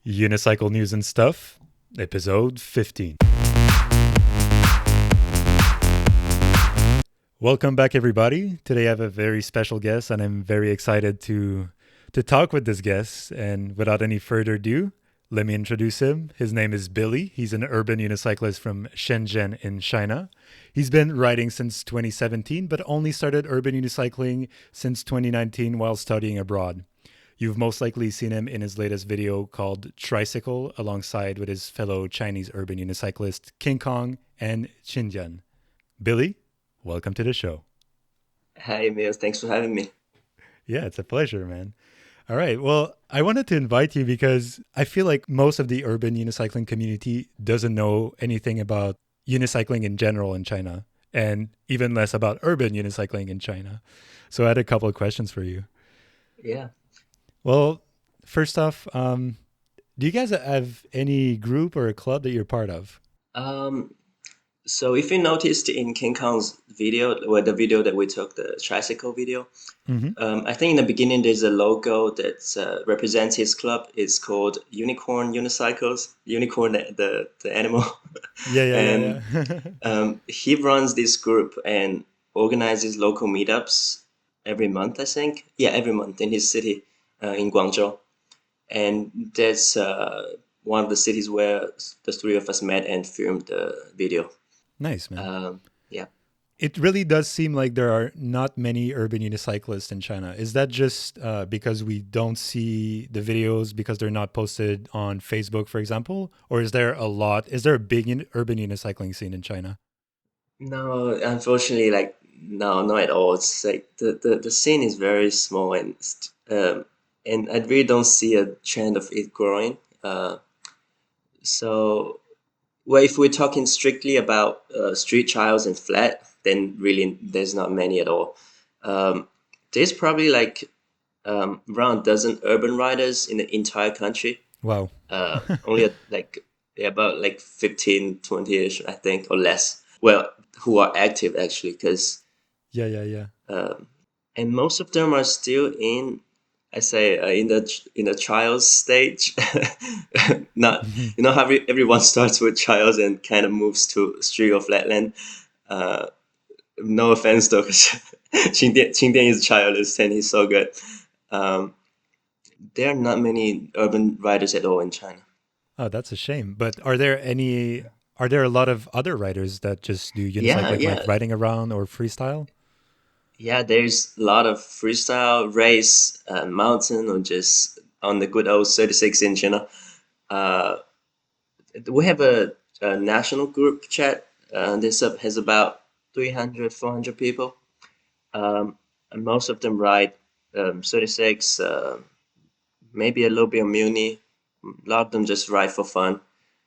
Unicycle News and Stuff, episode 15. Welcome back, everybody. Today I have a very special guest, and I'm very excited to talk with this guest. And without any further ado, let me introduce him. His name is Billy. He's an urban unicyclist from Shenzhen in China. He's been riding since 2017, but only started urban unicycling since 2019 while studying abroad. You've most likely seen him in his latest video called Tricycle, alongside with his fellow Chinese urban unicyclist King Kong and Xinjian. Billy, welcome to the show. Hi, Emil. Thanks for having me. Yeah, it's a pleasure, man. All right. Well, I wanted to invite you because I feel like most of the urban unicycling community doesn't know anything about unicycling in general in China, and even less about urban unicycling in China. So I had a couple of questions for you. Yeah. Well, first off, do you guys have any group or a club that you're part of? Um, so if you noticed in King Kong's video, well, the video that we took, the tricycle video, Hmm. I think in the beginning there's a logo that represents his club. It's called Unicorn Unicycles, unicorn the animal, Yeah, yeah, and yeah, yeah. he runs this group and organizes local meetups every month. I think, yeah, every month in his city, in Guangzhou. And that's one of the cities where the three of us met and filmed the video. Nice, man. Um, yeah, It really does seem like there are not many urban unicyclists in China. Is that just because we don't see the videos because they're not posted on Facebook, for example? Or is there a lot? Is there a big urban unicycling scene in China? no, unfortunately, like no, not at all. It's like the scene is very small, and I really don't see a trend of it growing. So, well, if we're talking strictly about street trials and flat, then really there's not many at all. Um, there's probably like around a dozen urban riders in the entire country. Wow. Only like yeah, about like 15, 20ish, I think, or less. Well, who are active actually, because Yeah, yeah, yeah. um, and most of them are still in, I say, in the trials stage. Not, you know how everyone starts with trials and kind of moves to street or flatland. Uh, no offense though, because Qingdian is childless and he's so good. Um, there are not many urban riders at all in China. Oh, that's a shame. But are there a lot of other riders that just do Yeah, unicycling, like yeah, riding around or freestyle? yeah. There's a lot of freestyle race, mountain, or just on the good old 36 inch. Uh, we have a national group chat. This up has about 300, 400 people. And most of them ride 36, maybe a little bit of Muni. A lot of them just ride for fun.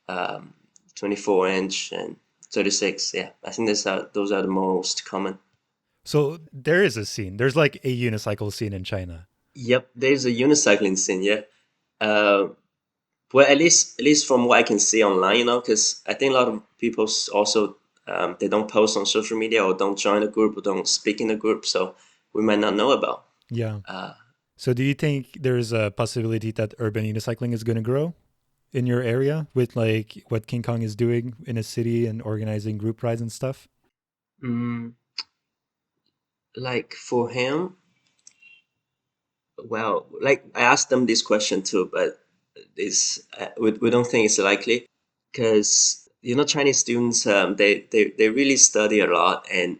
Um, 24 inch and 36. Yeah, I think those are the most common. So there is a scene. There's like a unicycle scene in China. Yep, there's a unicycling scene. Yeah. Uh, well, at least from what I can see online, because I think a lot of people also they don't post on social media or don't join a group or don't speak in a group, so we might not know about. Yeah. Uh, So do you think there's a possibility that urban unicycling is going to grow in your area with like what King Kong is doing in a city and organizing group rides and stuff? mm, like for him, well, like I asked them this question too, but we don't think it's likely because Chinese students they really study a lot, and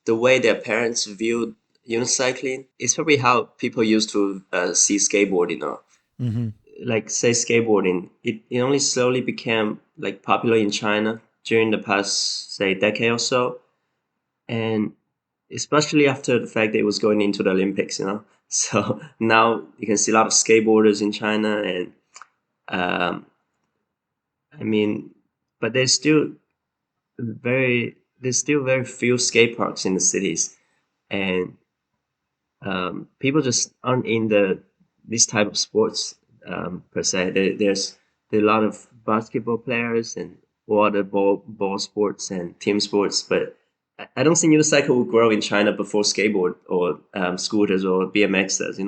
the way their parents view unicycling is probably how people used to see skateboarding. Or Hmm. like say skateboarding, it only slowly became like popular in China during the past say decade or so, and especially after the fact that it was going into the Olympics. So now you can see a lot of skateboarders in China, and um, I mean, but there's still very few skate parks in the cities, and people just aren't in this type of sports per se. There are a lot of basketball players and other ball sports and team sports, but I don't think unicycle will grow in China before skateboard or scooters or BMX does.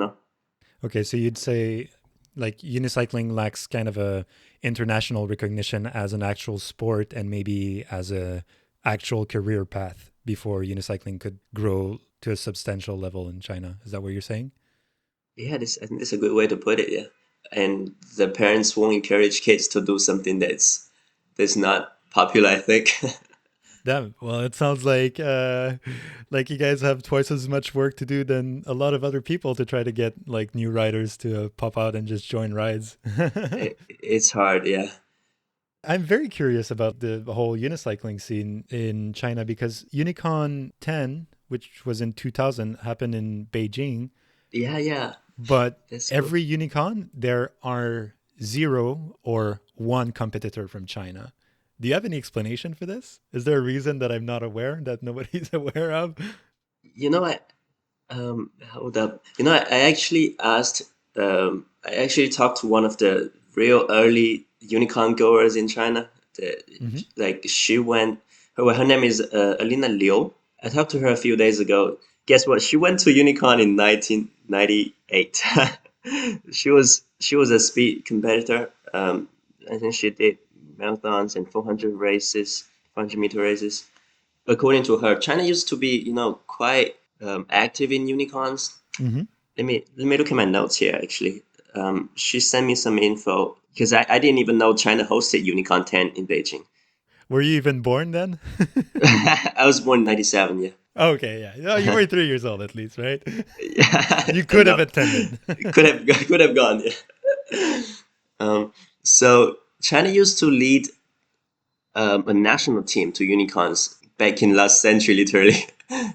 Okay, so you'd say like unicycling lacks kind of a international recognition as an actual sport and maybe as a actual career path before unicycling could grow to a substantial level in China. Is that what you're saying? Yeah, I think that's a good way to put it. Yeah, and the parents won't encourage kids to do something that's not popular, I think. Damn. Well, it sounds like you guys have twice as much work to do than a lot of other people to try to get like new riders to pop out and just join rides. It's hard, yeah. I'm very curious about the whole unicycling scene in China because Unicon 10, which was in 2000, happened in Beijing. Yeah, yeah. But That's cool. every Unicon, there are zero or one competitor from China. Do you have any explanation for this? Is there a reason that I'm not aware, that nobody's aware of? You know, hold up. I actually I actually talked to one of the real early unicorn goers in China. Hmm. Like she went, her name is Alina Liu. I talked to her a few days ago. Guess what? She went to unicorn in 1998. She was a speed competitor. I think she did marathons and 400 races, 400-meter races. According to her, China used to be, quite active in unicorns. Hmm. Let me look at my notes here. Actually, she sent me some info because I didn't even know China hosted Unicorn 10 in Beijing. Were you even born then? I was born in '97. Okay, yeah. Oh, you were 3 years old at least, right? Yeah, You could have no, attended. could have gone. Yeah. So China used to lead a national team to unicorns back in last century, literally,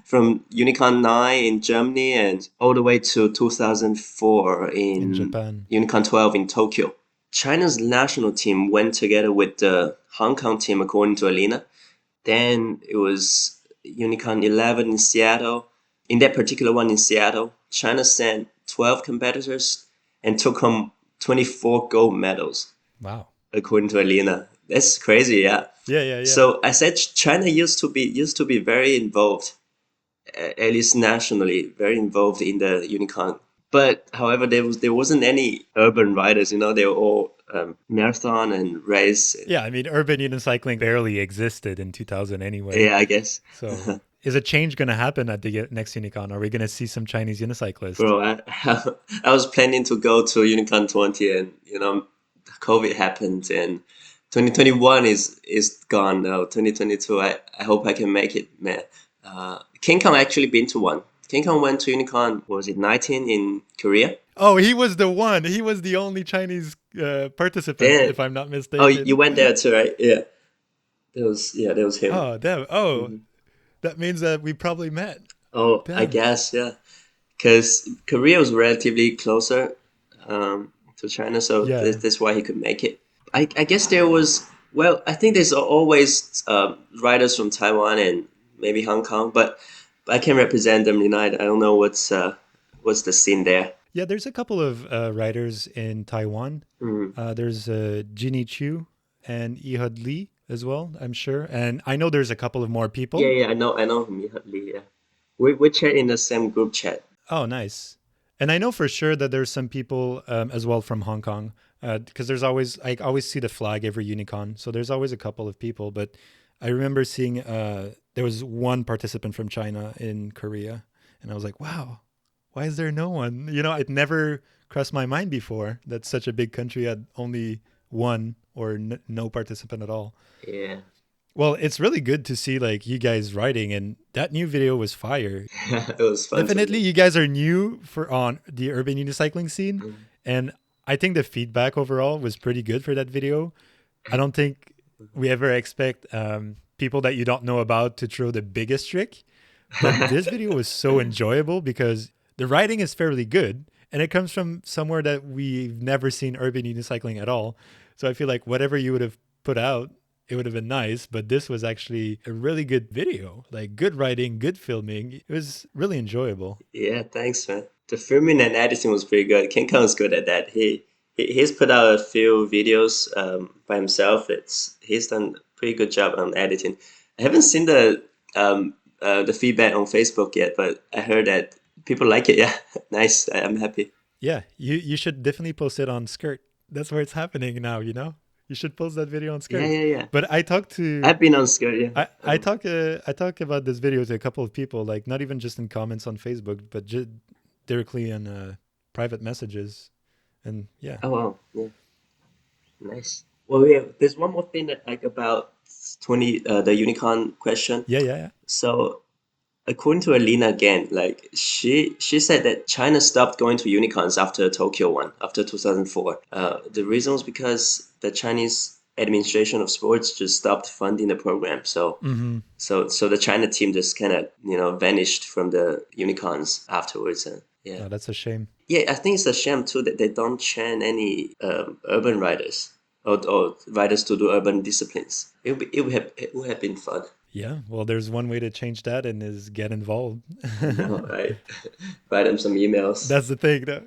from Unicorn 9 in Germany and all the way to 2004 In in Japan. Unicorn 12 in Tokyo. China's national team went together with the Hong Kong team, according to Alina. Then it was Unicorn 11 in Seattle. In that particular one in Seattle, China sent 12 competitors and took home 24 gold medals, Wow. according to Alina. That's crazy, yeah. Yeah, yeah, yeah. So I said China used to be very involved, at least nationally, very involved in the unicorn. But however, there wasn't any urban riders. They were all marathon and race. Yeah, I mean, urban unicycling barely existed in 2000 anyway. Yeah, I guess. So, is a change going to happen at the next Unicon? Are we going to see some Chinese unicyclists? Bro, I was planning to go to Unicorn 20, and COVID happened, and 2021 is gone now. 2022, I hope I can make it, man. King Kong actually been to one. King Kong went to Unicorn, what was it, 19 in Korea? Oh, he was the one. He was the only Chinese participant, Then, if I'm not oh, you mistaken. went there too, right? Yeah, that was him. Oh, damn. Oh, Mhm. that means that we probably met. Oh, I Damn. guess, yeah, because Korea was relatively closer to China, so Yeah. that's why he could make it. I guess there was, well, I think there's always riders from Taiwan and maybe Hong Kong, but I can represent them. I don't know what's the scene there. Yeah, there's a couple of writers in Taiwan. Mm. There's Jinny Chu and Ehud Lee as well, I'm sure. And I know there's a couple of more Yeah, people. yeah, I know him immediately. Yeah, we chat in the same group chat. Oh, nice. And I know for sure that there's some people as well from Hong Kong because there's always, I always see the flag every Unicon. So there's always a couple of people. But I remember seeing there was one participant from China in Korea. And I was like, wow, why is there no one? It never crossed my mind before that such a big country had only one or no participant at all. Yeah, Well, it's really good to see like you guys writing, and that new video was fire. it was fun to Definitely, make. you guys are new for on the urban unicycling scene, Mm. and I think the feedback overall was pretty good for that video. I don't think we ever expect people that you don't know about to throw the biggest trick, but this video was so enjoyable because the writing is fairly good, and it comes from somewhere that we've never seen urban unicycling at all. So I feel like whatever you would have put out, it would have been nice, but this was actually a really good video. Like good writing, good filming. It was really enjoyable. Yeah, thanks, man. The filming and editing was pretty good. King Kong's good at that. He's put out a few videos by himself. He's done a pretty good job on editing. I haven't seen the feedback on Facebook yet, but I heard that people like it. Yeah, nice. I'm happy. Yeah, you should definitely post it on Skirt. That's where it's happening now, you know? You should post that video on Yeah, Skirt. yeah, yeah. But I talked to I've been on Skirt, yeah. I talk about this video to a couple of people, like not even just in comments on Facebook, but directly in private messages. And yeah. Oh wow, yeah, nice. Well, yeah, there's one more thing that like about 20 the unicorn question. Yeah, yeah, yeah. So according to Alina again, like she said that China stopped going to unicorns after Tokyo one, after 2004. The reason was because the Chinese administration of sports just stopped funding the program. So Mm-hmm. so the China team just kind of vanished from the unicorns afterwards. And yeah, Oh, that's a shame. yeah, I think it's a shame too that they don't train any urban riders or riders to do urban disciplines. It would have been fun. Yeah, well, there's one way to change that and is get involved. I know, right? Write them some emails. That's the thing. Though.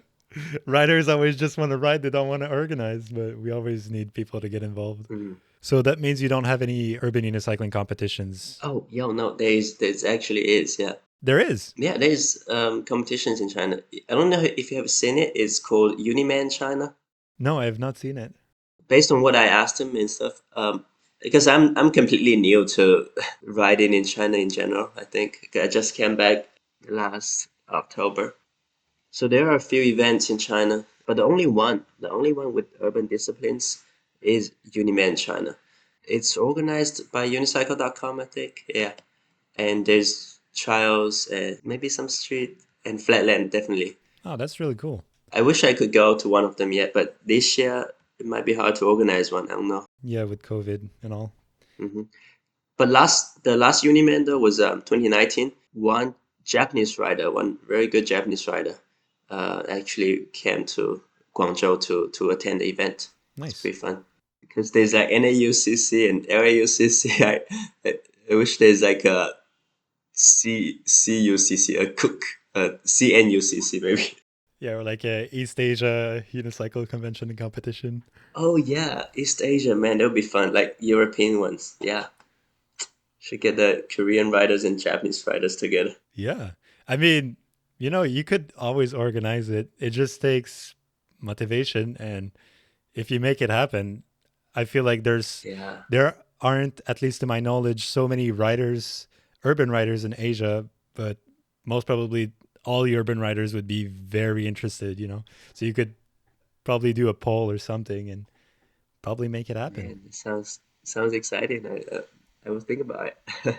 Riders always just want to ride, they don't want to organize, but we always need people to get involved. Mm. So that means you don't have any urban unicycling competitions. Oh, yo, no, there's actually is, yeah. There is. Yeah, there's competitions in China. I don't know if you have seen it. It's called UNIMAN China. No, I have not seen it. Based on what I asked him and stuff, because I'm completely new to riding in China in general. I think I just came back last October. So there are a few events in China, but the only one with urban disciplines is UNIMAN China. It's organized by unicycle.com, I think. Yeah. And there's trials and maybe some street and flatland, definitely. Oh, that's really cool. I wish I could go to one of them yet, but this year it might be hard to organize one. I don't know. Yeah, with COVID and all. Hmm. But the last UNIMAN though was 2019. One Japanese rider, one very good Japanese rider, actually came to Guangzhou to attend the event. It's Nice. pretty fun because there's like NAUCC and LAUCC. I wish there's like a CUCC, a cook, CNUCC maybe. Yeah, or like a East Asia unicycle convention and competition. Oh yeah, East Asia, man, that would be fun. Like European ones, yeah. Should get the Korean riders and Japanese riders together. Yeah. I mean, you could always organize it. It just takes motivation, and if you make it happen, I feel like Yeah, there aren't, at least to my knowledge, so many riders, urban riders in Asia, but most probably all the urban riders would be very interested. So you could probably do a poll or something and probably make it happen. man, it sounds exciting. I was thinking about it.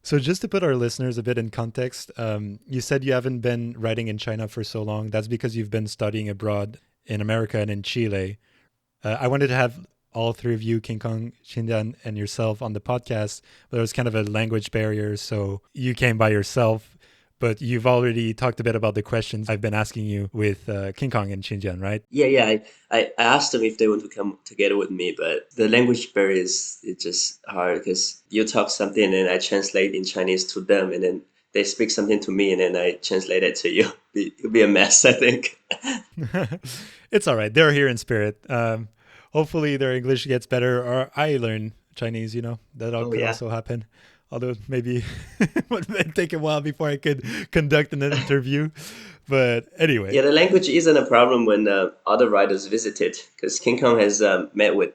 So just to put our listeners a bit in context, you said you haven't been riding in China for so long. That's because you've been studying abroad in America and in Chile. I wanted to have all three of you, King Kong, Xindian, and yourself on the podcast, but there was kind of a language barrier, so you came by yourself. But you've already talked a bit about the questions I've been asking you with King Kong and Xindian, right? Yeah. I asked them if they want to come together with me, but the language barrier is it's just hard because you talk something and then I translate in Chinese to them, and then they speak something to me and then I translate it to you. It'll be a mess, I think. It's all right. They're here in spirit. Hopefully their English gets better, or I learn Chinese. That all Oh could yeah. also happen. Although maybe it would take a while before I could conduct an interview. But anyway, Yeah, the language isn't a problem when other riders visited, because King Kong has met with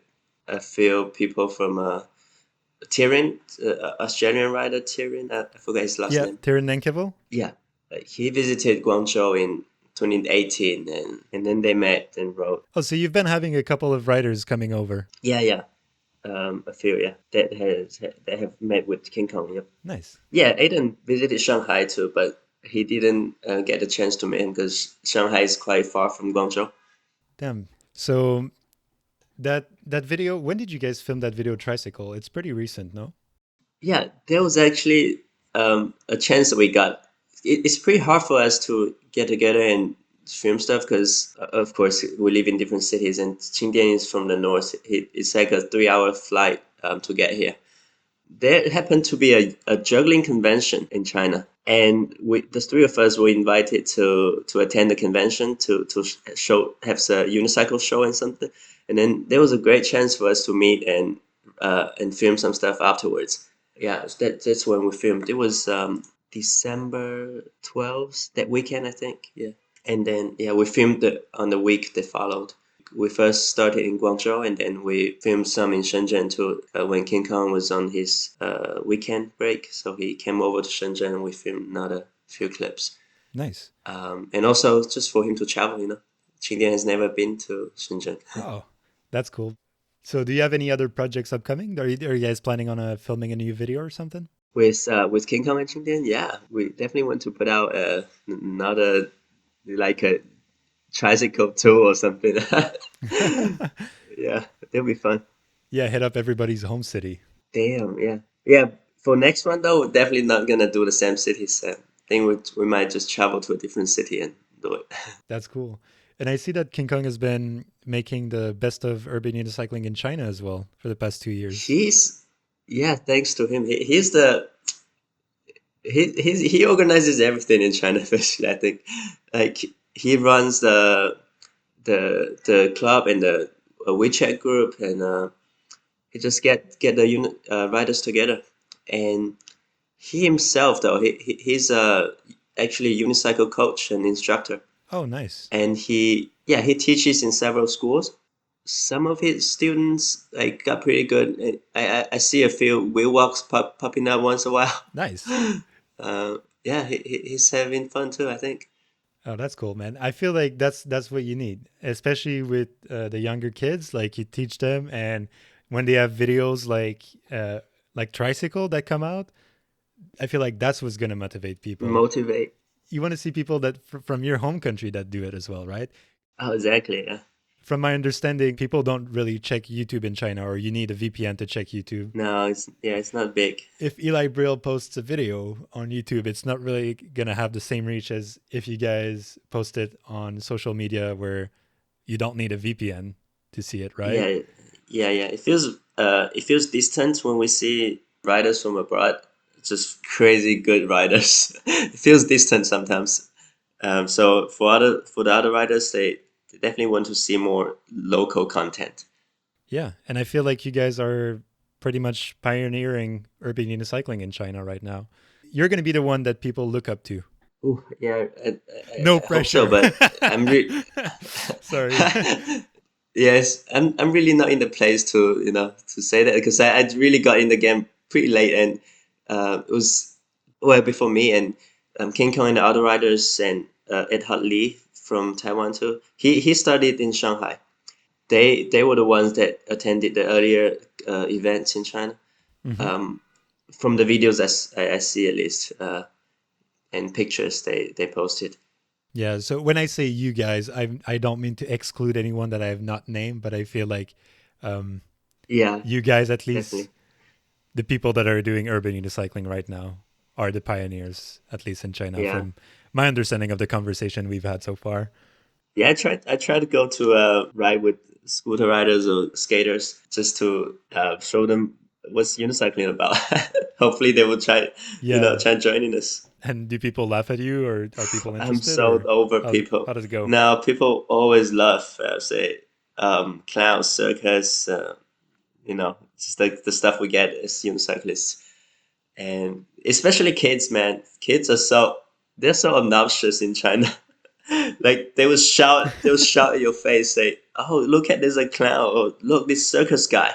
a few people from Tyrion, Australian rider Tyrion. I forgot his last yeah, name. Tyrion Nankevo. Yeah, he visited Guangzhou in 2018, and then they met and rode. Oh, so you've been having a couple of writers coming over. Yeah. A few, yeah, that have met with King Kong. Yep. Nice. Yeah, Aiden visited Shanghai too, but he didn't get a chance to meet him because Shanghai is quite far from Guangzhou. Damn. So that video, when did you guys film that video, Tricycle? It's pretty recent, no? Yeah, there was actually a chance that we got. It's pretty hard for us to get together and film stuff because, of course, we live in different cities, and Qingdian is from the north. It's like a 3-hour flight to get here. There happened to be a juggling convention in China, and the three of us were invited to attend the convention to have a unicycle show and something. And then there was a great chance for us to meet and film some stuff afterwards. Yeah, that's when we filmed. It was December 12th, that weekend, I think. Yeah. And then yeah, we filmed on the week that followed. We first started in Guangzhou, and then we filmed some in Shenzhen too. When King Kong was on his weekend break, so he came over to Shenzhen, and we filmed another few clips. Nice. And also just for him to travel, Qingdian has never been to Shenzhen. Oh, that's cool. So, do you have any other projects upcoming? Are you guys planning on filming a new video or something? With King Kong and Qingdian, yeah, we definitely want to put out another like a tricycle tour or something. Yeah, that'll be fun. Yeah, hit up everybody's home city. Damn, yeah, yeah. For next one though, we're definitely not gonna do the same cities. I think we might just travel to a different city and do it. That's cool. And I see that King Kong has been making the best of urban unicycling in China as well for the past 2 years. He's Yeah, thanks to him. He's the he organizes everything in China. Especially, I think, like he runs the club and the WeChat group, and he just get the riders together. And he himself, though, he's actually a unicycle coach and instructor, Oh, nice. and he teaches in several schools. Some of his students like got pretty good. And I see a few wheel walks popping up once a while. Nice. Yeah, he's having fun too, I think. Oh, that's cool, man. I feel like that's what you need, especially with the younger kids. Like you teach them, and when they have videos like Tricycle that come out, I feel like that's what's gonna motivate people. Motivate. You want to see people that from your home country that do it as well, right? Oh, exactly. Yeah. From my understanding, people don't really check YouTube in China, or you need a VPN to check YouTube. No, it's not big. If Eli Brill posts a video on YouTube, it's not really gonna have the same reach as if you guys post it on social media where you don't need a VPN to see it, right? Yeah, yeah. It feels distant when we see riders from abroad. Just crazy good riders. It feels distant sometimes. So for the other riders, they definitely want to see more local content. Yeah, and I feel like you guys are pretty much pioneering urban unicycling in China right now. You're gonna be the one that people look up to. Ooh, yeah, No I hope so, pressure. but I'm Sorry. yes, I'm really not in the place to to say that because I really got in the game pretty late, and it was well before me and King Kong and the other riders and Ed Hart Lee from Taiwan too. He studied in Shanghai. They were the ones that attended the earlier events in China. Hmm. Um, from the videos I see at least and pictures they posted. Yeah. So when I say you guys, I don't mean to exclude anyone that I have not named, but I feel like um, Yeah, you guys, at least definitely. the people that are doing urban unicycling right now, are the pioneers, at least in China, Yeah. from my understanding of the conversation we've had so far. Yeah, I try to go to ride with scooter riders or skaters just to show them what's unicycling about. Hopefully they will Yeah. try joining us. And do people laugh at you, or are people I'm interested, so or over how people. does it go? Now people always love say clown circus, just like the stuff we get as unicyclists. And especially kids, man. Kids are they're so obnoxious in China. Like they will shout at your face, say, "Oh, look at there's a clown," or "Look, this circus guy."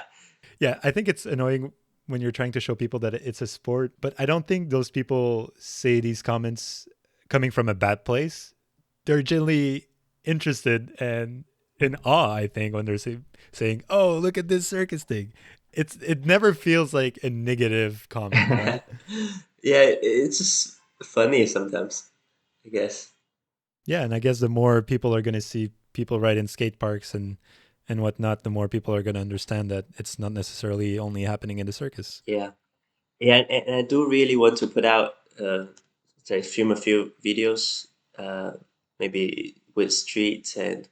Yeah, I think it's annoying when you're trying to show people that it's a sport, but I don't think those people say these comments coming from a bad place. They're generally interested and in awe, I think, when they're saying, "Oh, look at this circus thing." It never feels like a negative comment, right? Yeah, it's just funny sometimes, I guess. Yeah, and I guess the more people are going to see people ride in skate parks and whatnot, the more people are going to understand that it's not necessarily only happening in the circus. Yeah, yeah, and I do really want to put out, say, film a few videos, uh, maybe with streets and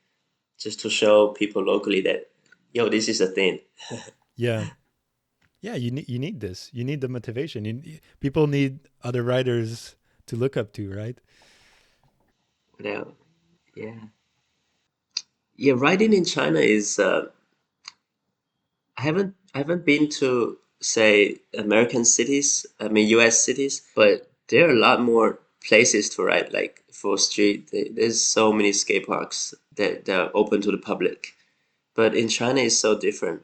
just to show people locally that, yo, this is a thing. Yeah. Yeah, you need this. You need the motivation. People need other riders to look up to, right? Now, yeah, yeah, riding in China is. I haven't been to say American cities. I mean U.S. cities, but there are a lot more places to ride, like for street. There's so many skate parks that are open to the public. But in China, it's so different.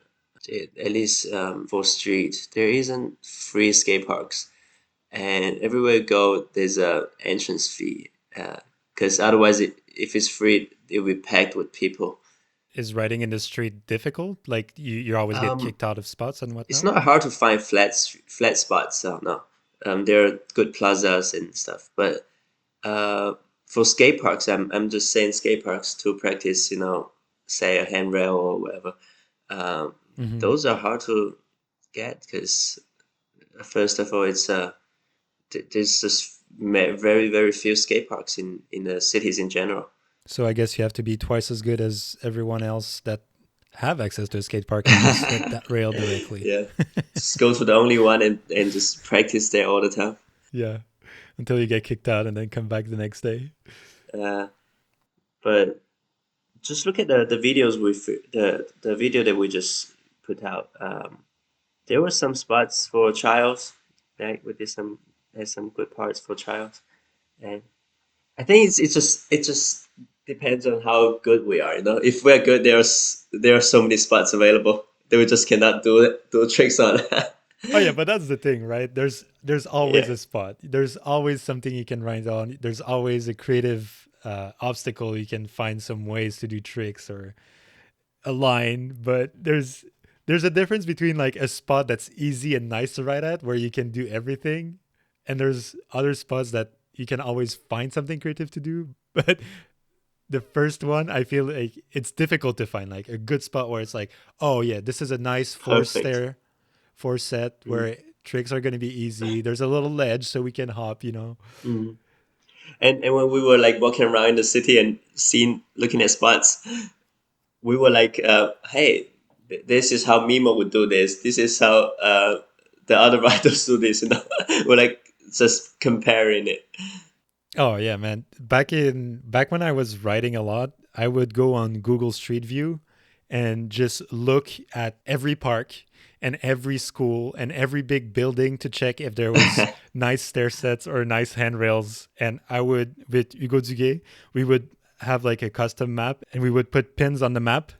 At least for street, there isn't free skate parks, and everywhere you go, there's a entrance fee. Because otherwise, if it's free, it'll be packed with people. Is riding in the street difficult? Like you always get Um, kicked out of spots and it's whatnot? not hard to find flat spots. So no, there are good plazas and stuff. But for skate parks, I'm just saying skate parks to practice. Say a handrail or whatever. Um, Hmm. those are hard to get because first of all, there's just very very few skate parks in the cities in general. So I guess you have to be twice as good as everyone else that have access to a skate park and just hit that rail directly. Yeah, just go to the only one and just practice there all the time. Yeah, until you get kicked out and then come back the next day. Uh, but just look at the videos the video that we just put out. There were some spots for trials. Like we did some There's some good parts for trials, and I think it just depends on how good we are. If we're good, there are so many spots available that we just cannot do tricks on. Oh yeah, but that's the thing, right? There's always Yeah, a spot. There's always something you can ride on. There's always a creative obstacle you can find some ways to do tricks or a line. But there's a difference between like a spot that's easy and nice to ride at, where you can do everything, and there's other spots that you can always find something creative to do. But the first one, I feel like it's difficult to find like a good spot where it's like, oh yeah, this is a nice perfect. four set Mm, where tricks are going to be easy. There's a little ledge so we can hop. mm. And when we were like walking around in the city and looking at spots, we were like, hey, this is how Mimo would do this. This is how the other riders do this. We're like just comparing it. Oh yeah, man. Back when I was riding a lot, I would go on Google Street View and just look at every park and every school and every big building to check if there was nice stair sets or nice handrails. And I would with Hugo Duguay, we would have like a custom map and we would put pins on the map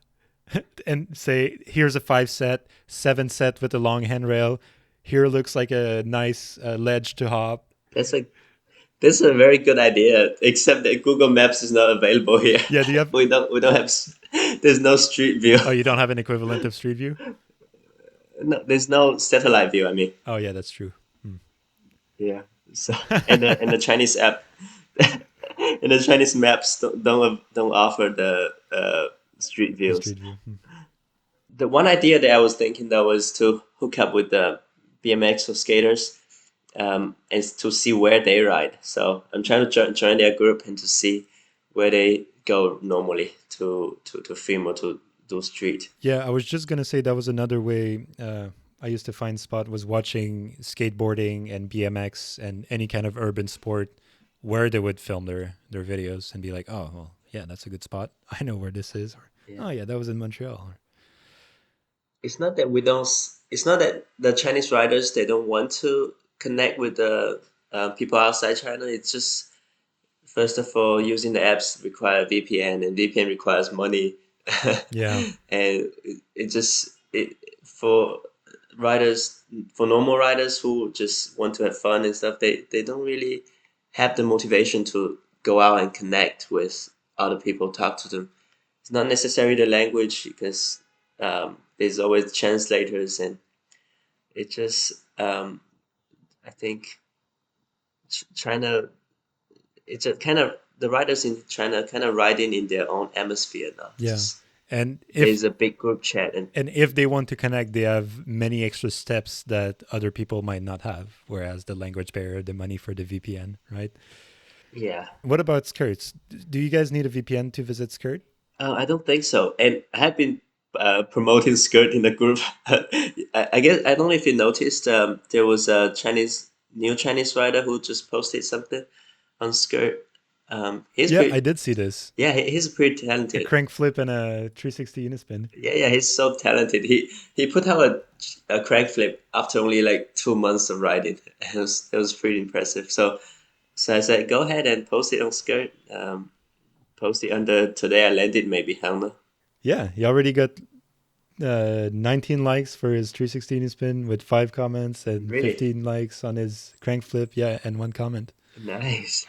and say, here's a 5 set, 7 set with a long handrail. Here looks like a nice ledge to hop. That's like This is a very good idea, except that Google Maps is not available here. Yeah, do you have We don't have. There's no street view. Oh, you don't have an equivalent of Street View? No, there's no satellite view. I mean, Oh, yeah, that's true. Hmm. yeah. So and the Chinese app and the Chinese maps don't offer the street The views. Street View. Hmm. The one idea that I was thinking though was to hook up with the BMX or skaters, and to see where they ride. So I'm trying to join their group and to see where they go normally to film or to do street. Yeah, I was just gonna say that was another way I used to find spot was watching skateboarding and BMX and any kind of urban sport where they would film their videos and be like, oh, well, yeah, that's a good spot. I know where this is. Or, Yeah. oh, yeah, that was in Montreal. It's not that we don't. It's not that the Chinese riders they don't want to connect with the people outside China. It's just first of all using the apps require VPN, and VPN requires money, Yeah. and for riders for normal riders who just want to have fun and stuff. They don't really have the motivation to go out and connect with other people, talk to them. It's not necessarily the language because there's always translators, and it just I think China. It's a kind of the riders in China kind of riding in their own atmosphere now. Yeah. Just And there's a big group chat, and if they want to connect, they have many extra steps that other people might not have. Whereas the language barrier, the money for the VPN, right? yeah, What about skirts? Do you guys need a VPN to visit skirt? I don't think so. And I have been promoting skirt in the group. I guess I don't know if you noticed. There was a new Chinese rider who just posted something on skirt. He's Yeah, pretty. I did see this. Yeah, he's pretty A talented. crank flip and a 360 unispin. Yeah, he's so talented. He put out a crank flip after only like 2 months of riding. It was pretty impressive. So So I said, go ahead and post it on Skirt. Post it under Today I Landed, maybe. I don't know. Yeah, he already got 19 likes for his 360 spin with 5 comments and Really? 15 likes on his crank flip. Yeah, and 1 comment. Nice.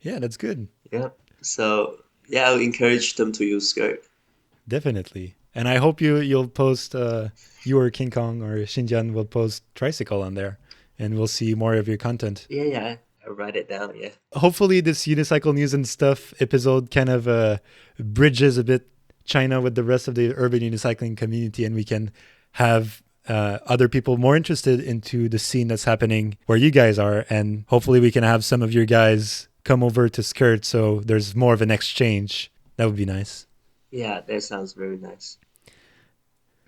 Yeah, that's good. Yeah. So yeah, I'll encourage them to use Skirt. Definitely. And I hope you'll post you or King Kong or Xinjiang will post Tricycle on there, and we'll see more of your content. Yeah, yeah. I'll write it down. Yeah. Hopefully this unicycle news and stuff episode kind of bridges a bit China with the rest of the urban unicycling community, and we can have other people more interested into the scene that's happening where you guys are, and hopefully we can have some of your guys come over to Skirt so there's more of an exchange. That would be nice. Yeah, that sounds very nice.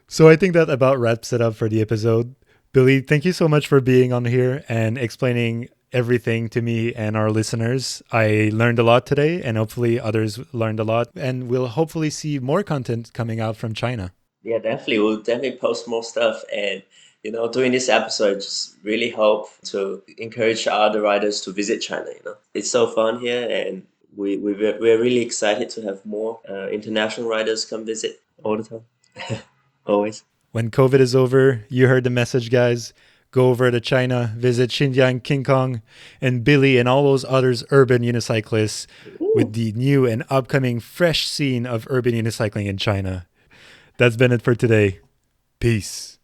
So I think that about wraps it up for the episode. Billy, thank you so much for being on here and explaining everything to me and our listeners. I learned a lot today, and hopefully others learned a lot, and we'll hopefully see more content coming out from China. Yeah, definitely. We'll definitely post more stuff. And, doing this episode, I just really hope to encourage other riders to visit China. It's so fun here, and we're really excited to have more international riders come visit all the time. Always. When COVID is over, you heard the message, guys. Go over to China, visit Xinjiang, King Kong, and Billy and all those others urban unicyclists with the new and upcoming fresh scene of urban unicycling in China. That's been it for today. Peace.